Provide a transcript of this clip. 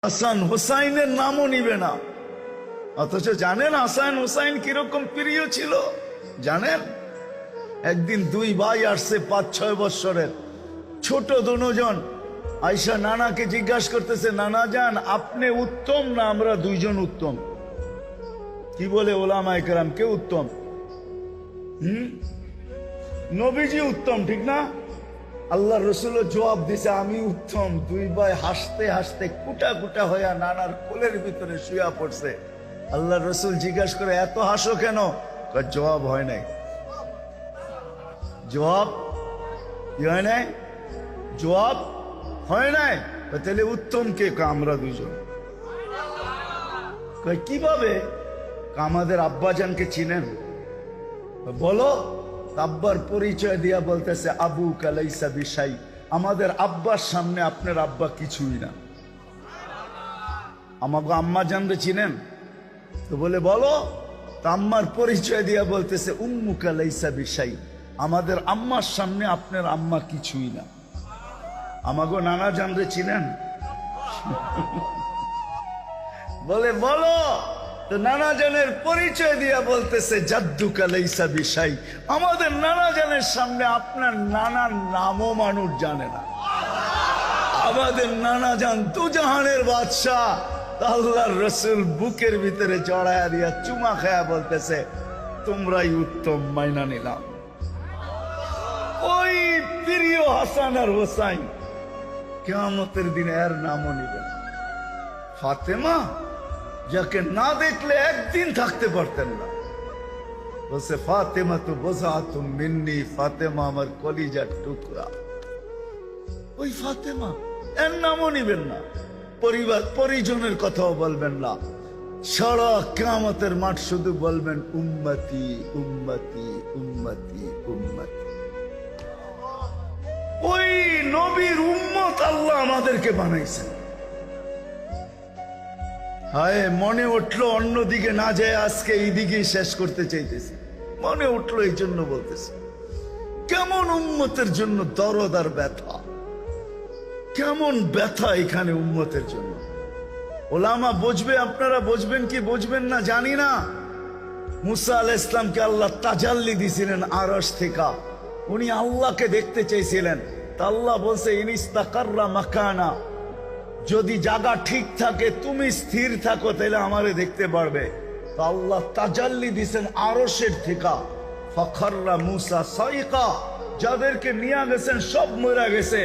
হাসান হোসাইনের নামও নিবে না, অথচ জানেন হাসান হোসাইন কিরকম প্রিয় ছিল জানেন? একদিন দুই ভাই আসছে 5-6 বৎসরের ছোট দুজন, আয়সা নানাকে জিজ্ঞাসা করতেছে, নানা জান আপনি উত্তম না আমরা দুইজন উত্তম? কি বলে ওলামায়ে কেরাম, কে উত্তম? নবীজি উত্তম, ঠিক না? আল্লাহ রসুল জবাব দিছে আমি উত্তম। দুই ভাই হাসতে হাসতে কুটা কুটা হইয়া নানার কোলের ভিতরে শুয়া পড়ছে। আল্লাহ রসুল জিজ্ঞাসা করে এত হাসো কেন? জবাব হয় নাই। জবাব কি হয় নাই? জবাব হয় নাই। তাহলে উত্তম কে? আমরা দুইজন। কিভাবে? আমাদের আব্বাজানকে চিনেন? বলো। আব্বার পরিচয় দিয়া বলতেছে আবু কালাইসা বিশাই, আমাদের আব্বার সামনে আপনার আব্বা কিছুই না। আমাকে আম্মা জানবে চিনেন তো? বলে বলো। আম্মার পরিচয় দিয়া বলতেছে উম্মু কালাইসা বিশাই, আমাদের আম্মার সামনে আপনার আম্মা কিছুই না। আমাকে নানা জানবে চিনেন? বলে বলো। তো নানা জানের পরিচয় দিয়া বলতেছে জাদ্দু কালাইসা বিশাই, আমাদের নানা জানের সামনে আপনার নানার নামও মানুষ জানে না। আমাদের নানা জান দুজাহানের বাদশাহ। আল্লাহর রসুল বুকের ভিতরে জড়ায়া দিয়া চুমা খায়া বলতেছে তোমরাই উত্তম, মাইনা নিলাম। ওই প্রিয় হাসান আর হোসাইন কিয়ামতের দিনে এর নামও নিবেন। ফাতেমা যাকে না দেখলে একদিন থাকতে পারতেন না, বলছে ফাতেমা তো বোঝা তুম মিন্নি, ফাতেমা আমার কলিজার টুকরা। ওই ফাতেমা, এর নামও নিবেন না, পরিবার পরিজনের কথাও বলবেন না। সারা কিয়ামতের মাঠ শুধু বলবেন উম্মতি উম্মতি উম্মতি উম্মতি। ওই নবীর উম্মত আল্লাহ আমাদেরকে বানাইছেন। হায়, মনে উঠলো অন্যদিকে না যায় আজকে এইদিকে শেষ করতে চাইতেছি, মনে উঠলো এই জন্য বলতেছি। কেমন উম্মতের জন্য দরদ আর ব্যথা, কেমন ব্যথা এখানে উম্মতের জন্য। ওলামা বুঝবে, আপনারা বুঝবেন কি বুঝবেন না জানি না। মুসা আলাইহিস সালামকে আল্লাহ তাজাল্লি দিয়েছিলেন আরশ থেকে, উনি আল্লাহকে দেখতে চাইছিলেন। তা আল্লাহ বলছে ইনিস্তাকাররা মাকানা, যদি জায়গা ঠিক থাকে, তুমি স্থির থাকো, তাহলে আমারে দেখতে পারবে। তো আল্লাহ তাজাল্লি দিয়েছেন আরশের থেকে। ফাখাররা মুসা সাইকা, যাদেরকে নিয়ে গেছেন সব মরে গেছে,